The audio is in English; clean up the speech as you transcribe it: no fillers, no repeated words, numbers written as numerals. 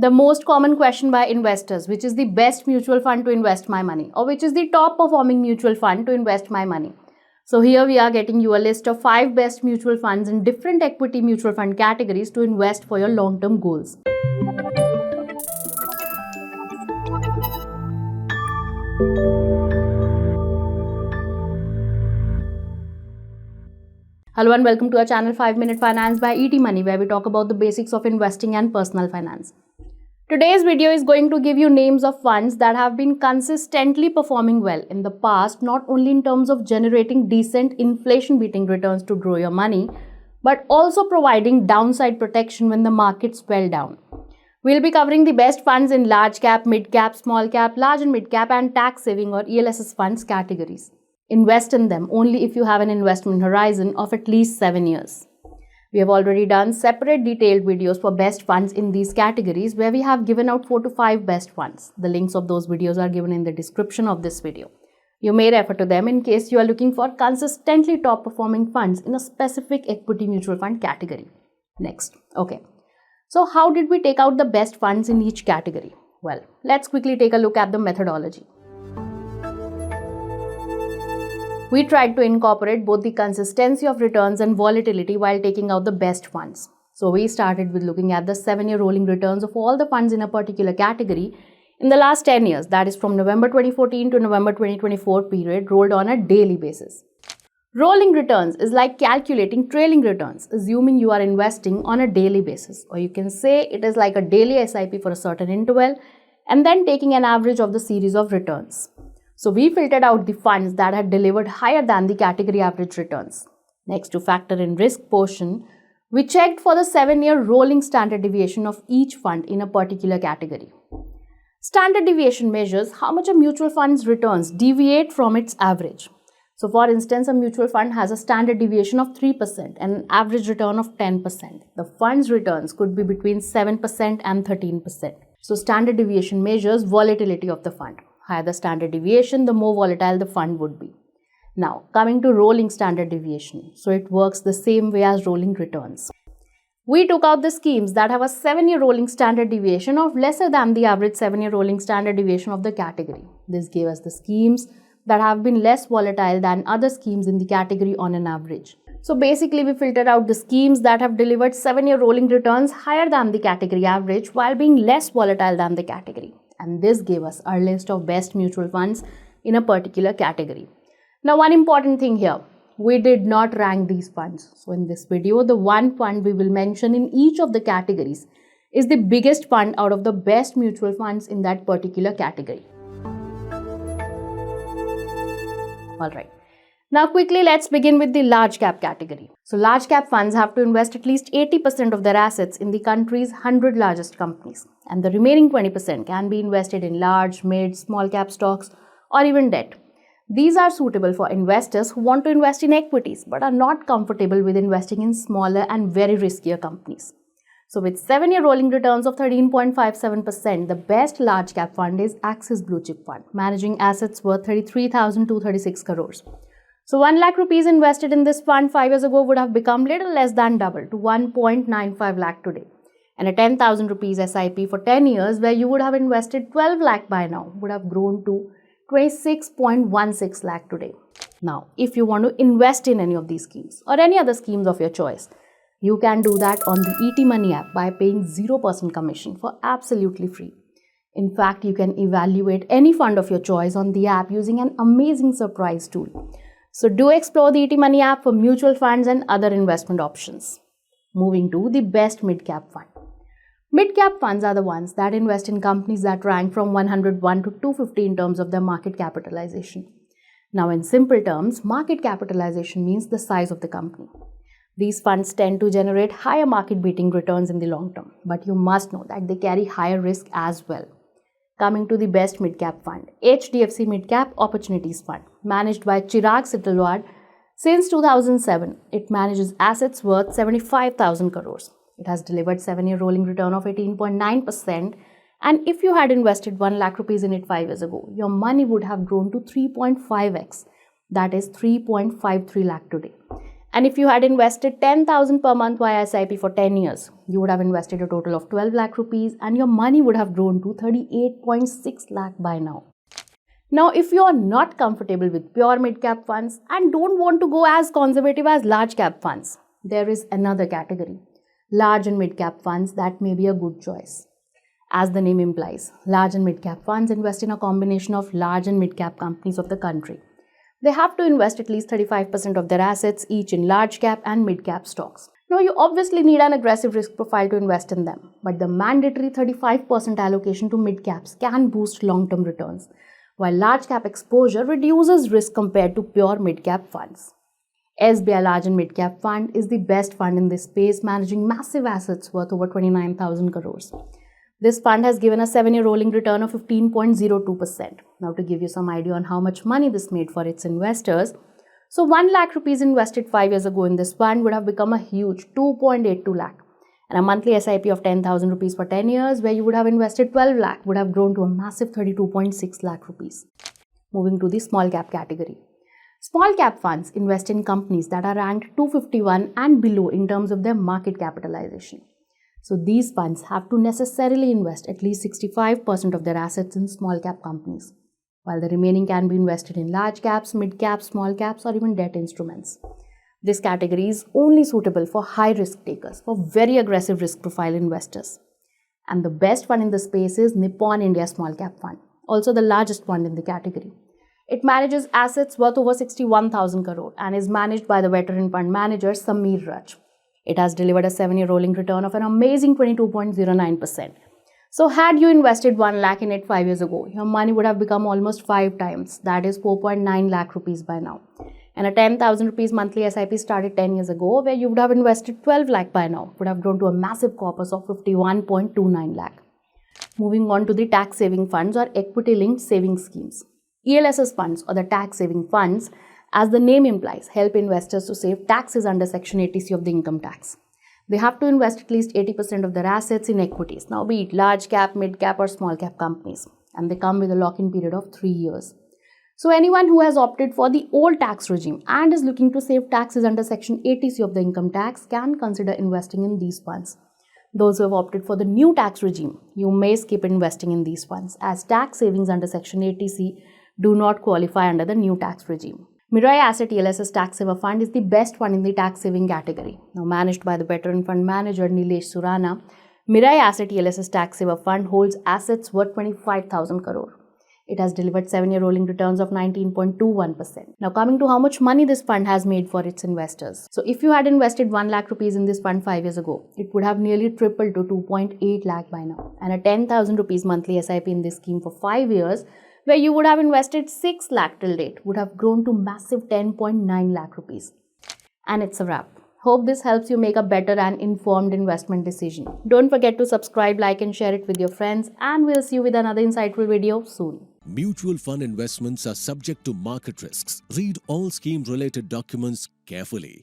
The most common question by investors, which is the best mutual fund to invest my money, or which is the top performing mutual fund to invest my money. So here we are getting you a list of 5 best mutual funds in different equity mutual fund categories to invest for your long-term goals. Hello and welcome to our channel 5 Minute Finance by ET Money, where we talk about the basics of investing and personal finance. Today's video is going to give you names of funds that have been consistently performing well in the past, not only in terms of generating decent inflation-beating returns to grow your money, but also providing downside protection when the markets fell down. We'll be covering the best funds in large cap, mid cap, small cap, large and mid cap, and tax saving or ELSS funds categories. Invest in them only if you have an investment horizon of at least 7 years. We have already done separate detailed videos for best funds in these categories where we have given out 4 to 5 best funds. The links of those videos are given in the description of this video. You may refer to them in case you are looking for consistently top performing funds in a specific equity mutual fund category. Next. Okay. So how did we take out the best funds in each category? Well, let's quickly take a look at the methodology. We tried to incorporate both the consistency of returns and volatility while taking out the best funds. So we started with looking at the 7-year rolling returns of all the funds in a particular category in the last 10 years, that is from November 2014 to November 2024 period, rolled on a daily basis. Rolling returns is like calculating trailing returns, assuming you are investing on a daily basis, or you can say it is like a daily SIP for a certain interval and then taking an average of the series of returns. So we filtered out the funds that had delivered higher than the category average returns. Next, to factor in risk portion, we checked for the 7-year rolling standard deviation of each fund in a particular category. Standard deviation measures how much a mutual fund's returns deviate from its average. So for instance, a mutual fund has a standard deviation of 3% and an average return of 10%. The fund's returns could be between 7% and 13%. So standard deviation measures volatility of the fund. Higher the standard deviation, the more volatile the fund would be. Now, coming to rolling standard deviation. So it works the same way as rolling returns. We took out the schemes that have a 7-year rolling standard deviation of lesser than the average 7-year rolling standard deviation of the category. This gave us the schemes that have been less volatile than other schemes in the category on an average. So basically, we filtered out the schemes that have delivered 7-year rolling returns higher than the category average while being less volatile than the category. And this gave us our list of best mutual funds in a particular category. Now, one important thing here, we did not rank these funds. So in this video, the one fund we will mention in each of the categories is the biggest fund out of the best mutual funds in that particular category. Alright. Now quickly, let's begin with the large cap category. So large cap funds have to invest at least 80% of their assets in the country's 100 largest companies, and the remaining 20% can be invested in large, mid, small cap stocks or even debt. These are suitable for investors who want to invest in equities but are not comfortable with investing in smaller and very riskier companies. So with 7-year rolling returns of 13.57%, the best large cap fund is Axis Blue Chip Fund, managing assets worth 33,236 crores. So 1 lakh rupees invested in this fund 5 years ago would have become little less than double to 1.95 lakh today. And a 10,000 rupees SIP for 10 years where you would have invested 12 lakh by now would have grown to 26.16 lakh today. Now, if you want to invest in any of these schemes or any other schemes of your choice, you can do that on the ET Money app by paying 0% commission for absolutely free. In fact, you can evaluate any fund of your choice on the app using an amazing surprise tool. So do explore the ET Money app for mutual funds and other investment options. Moving to the best mid-cap fund. Mid-cap funds are the ones that invest in companies that rank from 101 to 250 in terms of their market capitalization. Now in simple terms, market capitalization means the size of the company. These funds tend to generate higher market-beating returns in the long term, but you must know that they carry higher risk as well. Coming to the best mid-cap fund, HDFC Mid-Cap Opportunities Fund, managed by Chirag Sittalwad. Since 2007, it manages assets worth 75,000 crores. It has delivered 7-year rolling return of 18.9%, and if you had invested 1 lakh rupees in it 5 years ago, your money would have grown to 3.5x, that is 3.53 lakh today. And if you had invested 10,000 per month via SIP for 10 years, you would have invested a total of 12 lakh rupees and your money would have grown to 38.6 lakh by now. Now, if you are not comfortable with pure mid-cap funds and don't want to go as conservative as large-cap funds, there is another category, large and mid-cap funds that may be a good choice. As the name implies, large and mid-cap funds invest in a combination of large and mid-cap companies of the country. They have to invest at least 35% of their assets each in large-cap and mid-cap stocks. Now, you obviously need an aggressive risk profile to invest in them, but the mandatory 35% allocation to mid-caps can boost long-term returns, while large-cap exposure reduces risk compared to pure mid-cap funds. SBI Large and Mid-Cap Fund is the best fund in this space, managing massive assets worth over 29,000 crores. This fund has given a 7-year rolling return of 15.02%. Now, to give you some idea on how much money this made for its investors, so 1 lakh rupees invested 5 years ago in this fund would have become a huge 2.82 lakh. And a monthly SIP of 10,000 rupees for 10 years, where you would have invested 12 lakh, would have grown to a massive 32.6 lakh rupees. Moving to the small cap category. Small cap funds invest in companies that are ranked 251 and below in terms of their market capitalization. So these funds have to necessarily invest at least 65% of their assets in small cap companies, while the remaining can be invested in large caps, mid caps, small caps, or even debt instruments. This category is only suitable for high risk takers, for very aggressive risk profile investors. And the best fund in the space is Nippon India Small Cap Fund, also the largest fund in the category. It manages assets worth over 61,000 crore and is managed by the veteran fund manager Sameer Raj. It has delivered a 7-year rolling return of an amazing 22.09%. So had you invested 1 lakh in it 5 years ago, your money would have become almost 5 times, that is 4.9 lakh rupees by now. And a 10,000 rupees monthly SIP started 10 years ago, where you would have invested 12 lakh by now, would have grown to a massive corpus of 51.29 lakh. Moving on to the tax saving funds or equity linked saving schemes. ELSS funds or the tax saving funds, as the name implies, help investors to save taxes under Section 80C of the income tax. They have to invest at least 80% of their assets in equities, now be it large cap, mid cap or small cap companies, and they come with a lock-in period of 3 years. So anyone who has opted for the old tax regime and is looking to save taxes under Section 80C of the income tax can consider investing in these funds. Those who have opted for the new tax regime, you may skip investing in these funds, as tax savings under Section 80C do not qualify under the new tax regime. Mirae Asset ELSS Tax Saver Fund is the best fund in the tax saving category. Now managed by the veteran fund manager Nilesh Surana, Mirae Asset ELSS Tax Saver Fund holds assets worth 25,000 crore. It has delivered 7-year rolling returns of 19.21%. Now coming to how much money this fund has made for its investors. So if you had invested 1 lakh rupees in this fund 5 years ago, it would have nearly tripled to 2.8 lakh by now. And a 10,000 rupees monthly SIP in this scheme for 5 years, where you would have invested 6 lakh till date, would have grown to massive 10.9 lakh rupees. And it's a wrap. Hope this helps you make a better and informed investment decision. Don't forget to subscribe, like and share it with your friends, and we'll see you with another insightful video soon. Mutual fund investments are subject to market risks. Read all scheme-related documents carefully.